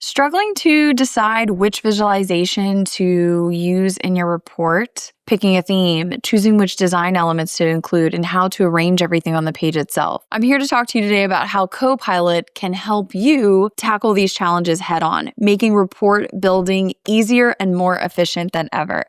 Struggling to decide which visualization to use in your report, picking a theme, choosing which design elements to include, and how to arrange everything on the page itself. I'm here to talk to you today about how Copilot can help you tackle these challenges head on, making report building easier and more efficient than ever.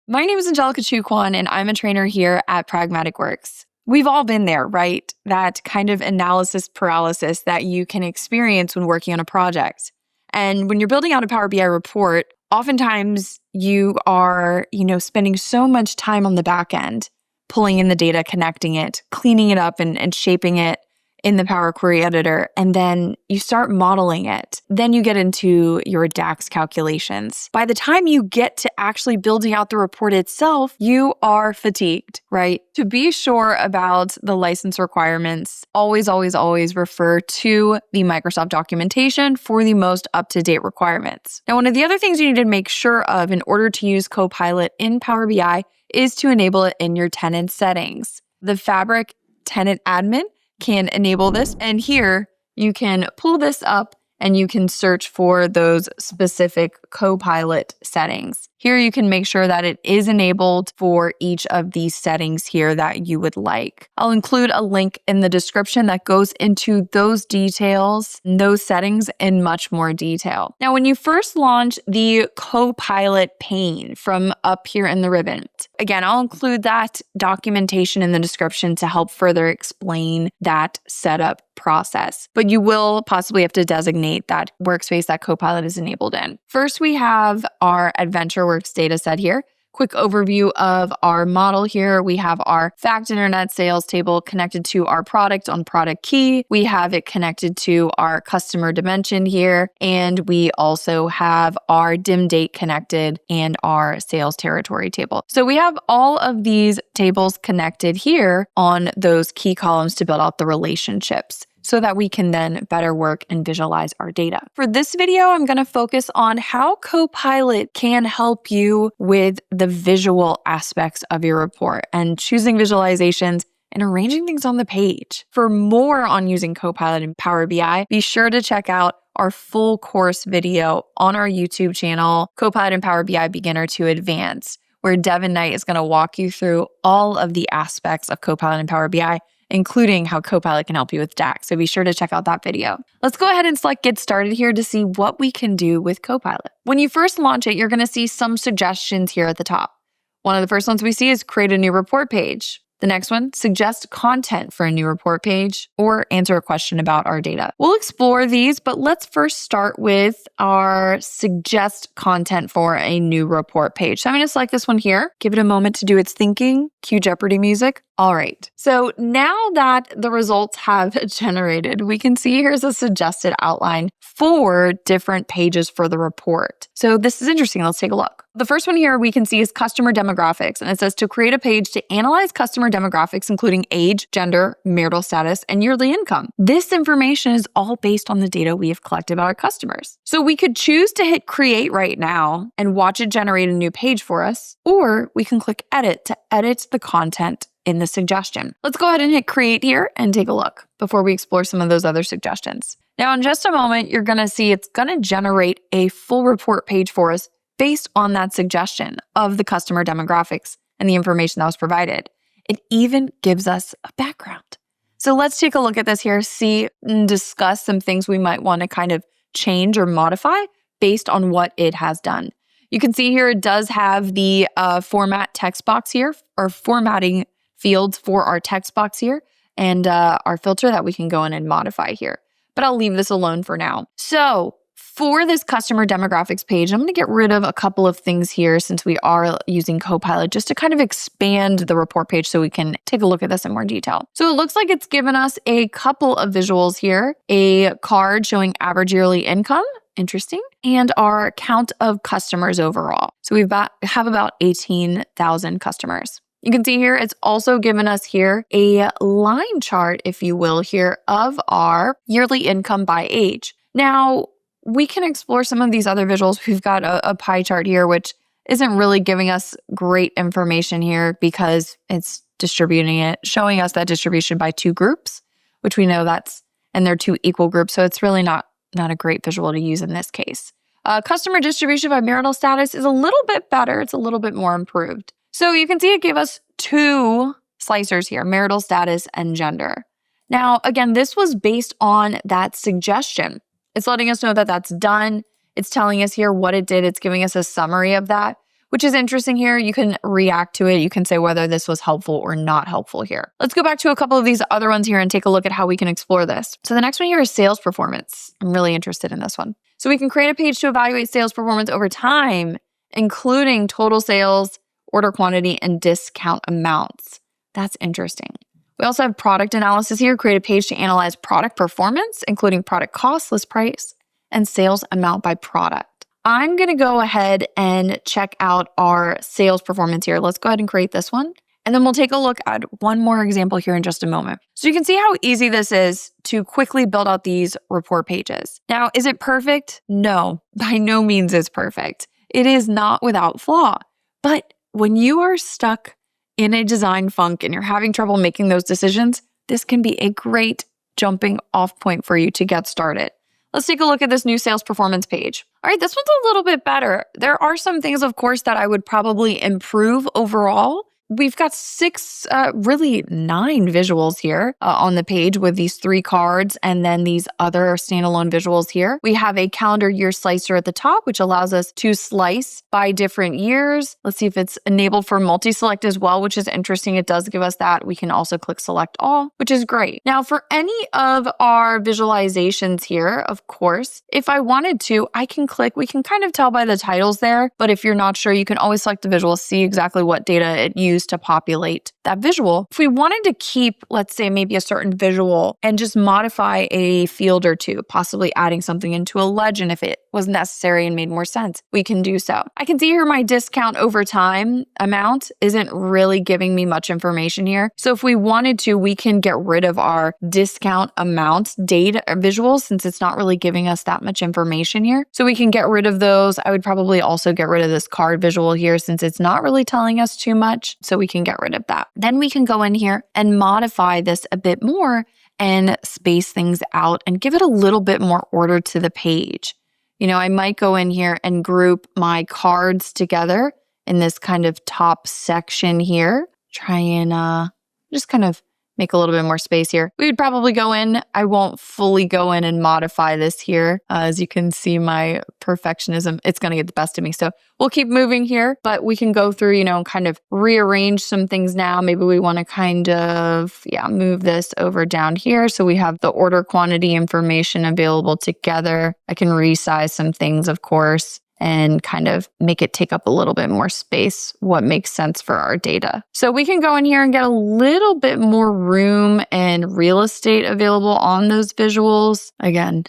My name is Angelica Choo Quan, and I'm a trainer here at Pragmatic Works. We've all been there, right? That kind of analysis paralysis that you can experience when working on a project. And when you're building out a Power BI report, oftentimes you are, spending so much time on the back end, pulling in the data, connecting it, cleaning it up and shaping it in the Power Query editor, and then you start modeling it. Then you get into your DAX calculations. By the time you get to actually building out the report itself, you are fatigued, right? To be sure about the license requirements, always refer to the Microsoft documentation for the most up-to-date requirements. Now, one of the other things you need to make sure of in order to use Copilot in Power BI is to enable it in your Tenant settings. The Fabric Tenant admin can enable this. And here you can pull this up and you can search for those specific Copilot settings. Here you can make sure that it is enabled for each of these settings here that you would like. I'll include a link in the description that goes into those details, those settings in much more detail. Now, when you first launch the Copilot pane from up here in the ribbon, again, I'll include that documentation in the description to help further explain that setup process. But you will possibly have to designate that workspace that Copilot is enabled in. First, we have our AdventureWorks data set here. Quick overview of our model here. We have our fact internet sales table connected to our product on product key. We have it connected to our customer dimension here. And we also have our dim date connected and our sales territory table. So we have all of these tables connected here on those key columns to build out the relationships, so that we can then better work and visualize our data. For this video, I'm going to focus on how Copilot can help you with the visual aspects of your report and choosing visualizations and arranging things on the page. For more on using Copilot in Power BI, be sure to check out our full course video on our YouTube channel, Copilot in Power BI Beginner to Advanced, where Devin Knight is going to walk you through all of the aspects of Copilot in Power BI, including how Copilot can help you with DAX. So be sure to check out that video. Let's go ahead and select Get Started here to see what we can do with Copilot. When you first launch it, you're going to see some suggestions here at the top. One of the first ones we see is create a new report page. The next one, suggest content for a new report page or answer a question about our data. We'll explore these, but let's first start with our suggest content for a new report page. So I'm going to select this one here, give it a moment to do its thinking, cue Jeopardy music. All right. So now that the results have generated, we can see here's a suggested outline for different pages for the report. So this is interesting. Let's take a look. The first one here we can see is customer demographics, and it says to create a page to analyze customer demographics, including age, gender, marital status, and yearly income. This information is all based on the data we have collected about our customers. So we could choose to hit create right now and watch it generate a new page for us, or we can click edit to edit the content in the suggestion. Let's go ahead and hit create here and take a look before we explore some of those other suggestions. Now, in just a moment, you're going to see it's going to generate a full report page for us based on that suggestion of the customer demographics and the information that was provided. It even gives us a background. So let's take a look at this here, see and discuss some things we might want to kind of change or modify based on what it has done. You can see here it does have the format text box here, or formatting fields for our text box here, and our filter that we can go in and modify here. But I'll leave this alone for now. So for this customer demographics page, I'm going to get rid of a couple of things here since we are using Copilot just to kind of expand the report page so we can take a look at this in more detail. So it looks like it's given us a couple of visuals here, a card showing average yearly income, interesting, and our count of customers overall. So have about 18,000 customers. You can see here, it's also given us here a line chart, if you will, here of our yearly income by age. Now, we can explore some of these other visuals. We've got a pie chart here, which isn't really giving us great information here because it's distributing it, showing us that distribution by two groups, which we know and they're two equal groups. So it's really not not a great visual to use in this case. Customer distribution by marital status is a little bit better. It's a little bit more improved. So you can see it gave us two slicers here, marital status and gender. Now, again, this was based on that suggestion. It's letting us know that that's done. It's telling us here what it did. It's giving us a summary of that, which is interesting here. You can react to it. You can say whether this was helpful or not helpful here. Let's go back to a couple of these other ones here and take a look at how we can explore this. So the next one here is sales performance. I'm really interested in this one. So we can create a page to evaluate sales performance over time, including total sales, order quantity, and discount amounts. That's interesting. We also have product analysis here. Create a page to analyze product performance, including product cost, list price, and sales amount by product. I'm going to go ahead and check out our sales performance here. Let's go ahead and create this one. And then we'll take a look at one more example here in just a moment. So you can see how easy this is to quickly build out these report pages. Now, is it perfect? No, by no means is perfect. It is not without flaw. But when you are stuck in a design funk and you're having trouble making those decisions, this can be a great jumping off point for you to get started. Let's take a look at this new sales performance page. All right, this one's a little bit better. There are some things, of course, that I would probably improve overall. We've got really 9 visuals here on the page with these 3 cards and then these other standalone visuals here. We have a calendar year slicer at the top, which allows us to slice by different years. Let's see if it's enabled for multi-select as well, which is interesting. It does give us that. We can also click select all, which is great. Now, for any of our visualizations here, of course, if I wanted to, I can click. We can kind of tell by the titles there, but if you're not sure, you can always select the visual, see exactly what data it used to populate that visual. If we wanted to keep, let's say, maybe a certain visual and just modify a field or two, possibly adding something into a legend if it was necessary and made more sense, we can do so. I can see here my discount over time amount isn't really giving me much information here. So if we wanted to, we can get rid of our discount amount data visuals since it's not really giving us that much information here. So we can get rid of those. I would probably also get rid of this card visual here since it's not really telling us too much. So we can get rid of that. Then we can go in here and modify this a bit more and space things out and give it a little bit more order to the page. You know, I might go in here and group my cards together in this kind of top section here. Try and just kind of make a little bit more space here. We would probably go in. I won't fully go in and modify this here. As you can see, my perfectionism, it's going to get the best of me. So we'll keep moving here, but we can go through, and kind of rearrange some things now. Maybe we want to kind of, move this over down here. So we have the order quantity information available together. I can resize some things, of course, and kind of make it take up a little bit more space, what makes sense for our data. So we can go in here and get a little bit more room and real estate available on those visuals. Again,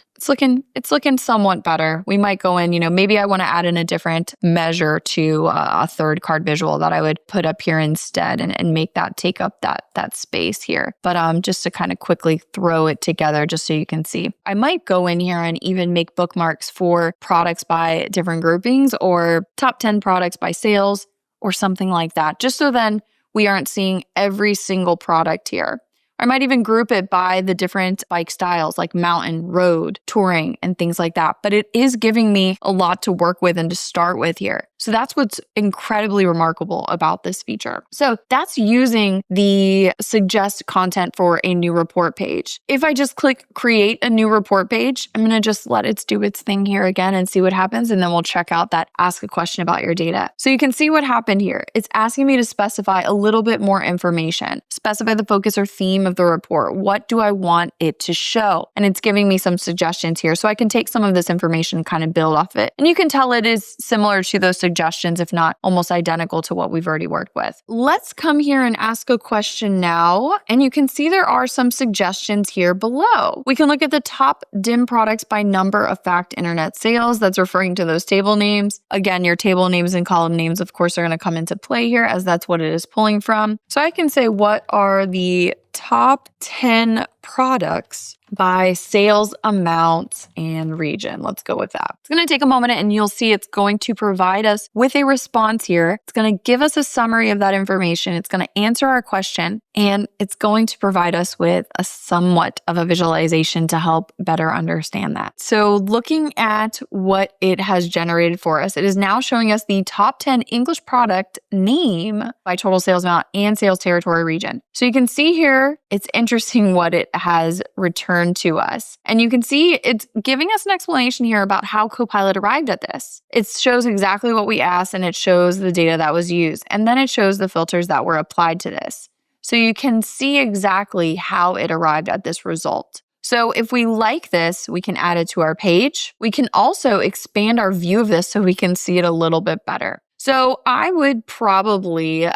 it's looking somewhat better. We might go in, maybe I want to add in a different measure to a third card visual that I would put up here instead and make that take up that space here. But just to kind of quickly throw it together just so you can see. I might go in here and even make bookmarks for products by different groupings or top 10 products by sales or something like that, just so then we aren't seeing every single product here. I might even group it by the different bike styles like mountain, road, touring, and things like that. But it is giving me a lot to work with and to start with here. So that's what's incredibly remarkable about this feature. So that's using the suggest content for a new report page. If I just click create a new report page, I'm going to just let it do its thing here again and see what happens. And then we'll check out that ask a question about your data. So you can see what happened here. It's asking me to specify a little bit more information, specify the focus or theme of the report. What do I want it to show? And it's giving me some suggestions here. So I can take some of this information and kind of build off it. And you can tell it is similar to those suggestions, if not almost identical to what we've already worked with. Let's come here and ask a question now. And you can see there are some suggestions here below. We can look at the top DIM products by number of fact internet sales. That's referring to those table names. Again, your table names and column names, of course, are going to come into play here as that's what it is pulling from. So I can say, what are the top 10 products by sales amount and region. Let's go with that. It's going to take a moment and you'll see it's going to provide us with a response here. It's going to give us a summary of that information. It's going to answer our question and it's going to provide us with a somewhat of a visualization to help better understand that. So looking at what it has generated for us, it is now showing us the top 10 English product name by total sales amount and sales territory region. So you can see here, it's interesting what it has returned to us. And you can see it's giving us an explanation here about how Copilot arrived at this. It shows exactly what we asked and it shows the data that was used. And then it shows the filters that were applied to this. So you can see exactly how it arrived at this result. So if we like this, we can add it to our page. We can also expand our view of this so we can see it a little bit better. So I would probably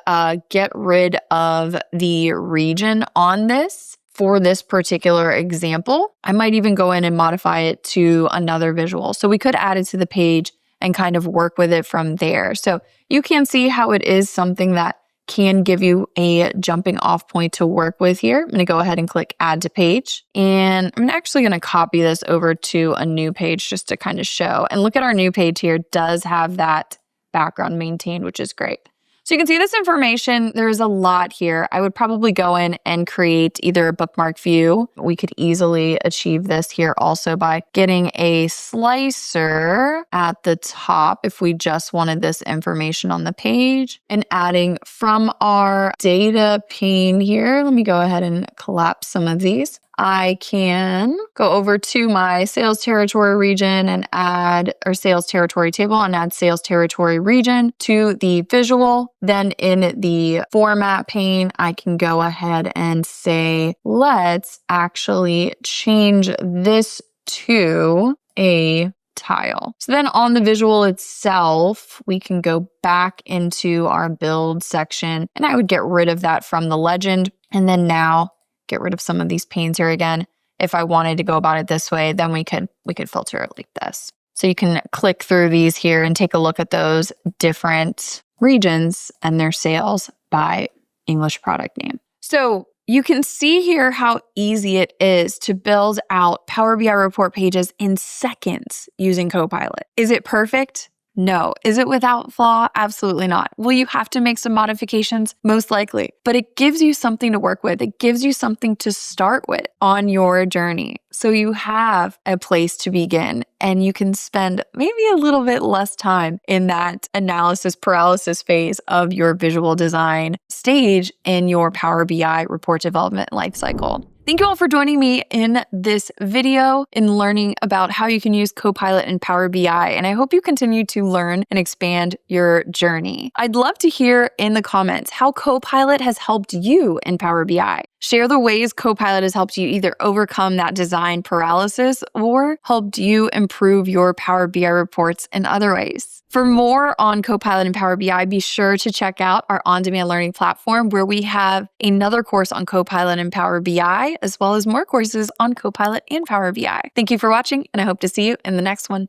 get rid of the region on this for this particular example. I might even go in and modify it to another visual. So we could add it to the page and kind of work with it from there. So you can see how it is something that can give you a jumping off point to work with here. I'm going to go ahead and click add to page. And I'm actually going to copy this over to a new page just to kind of show. And look at our new page here, does have that background maintained, which is great. So you can see this information, there's a lot here. I would probably go in and create either a bookmark view. We could easily achieve this here also by getting a slicer at the top if we just wanted this information on the page and adding from our data pane here. Let me go ahead and collapse some of these. I can go over to my sales territory region and add, or sales territory table and add sales territory region to the visual. Then in the format pane, I can go ahead and say, let's actually change this to a tile. So then on the visual itself, we can go back into our build section and I would get rid of that from the legend. And then now get rid of some of these panes here again. If I wanted to go about it this way, then we could filter it like this. So you can click through these here and take a look at those different regions and their sales by English product name. So you can see here how easy it is to build out Power BI report pages in seconds using Copilot. Is it perfect? No. Is it without flaw? Absolutely not. Will you have to make some modifications? Most likely. But it gives you something to work with. It gives you something to start with on your journey. So you have a place to begin and you can spend maybe a little bit less time in that analysis paralysis phase of your visual design stage in your Power BI report development lifecycle. Thank you all for joining me in this video in learning about how you can use Copilot in Power BI. And I hope you continue to learn and expand your journey. I'd love to hear in the comments how Copilot has helped you in Power BI. Share the ways Copilot has helped you either overcome that design paralysis or helped you improve your Power BI reports in other ways. For more on Copilot and Power BI, be sure to check out our on-demand learning platform where we have another course on Copilot and Power BI, as well as more courses on Copilot and Power BI. Thank you for watching, and I hope to see you in the next one.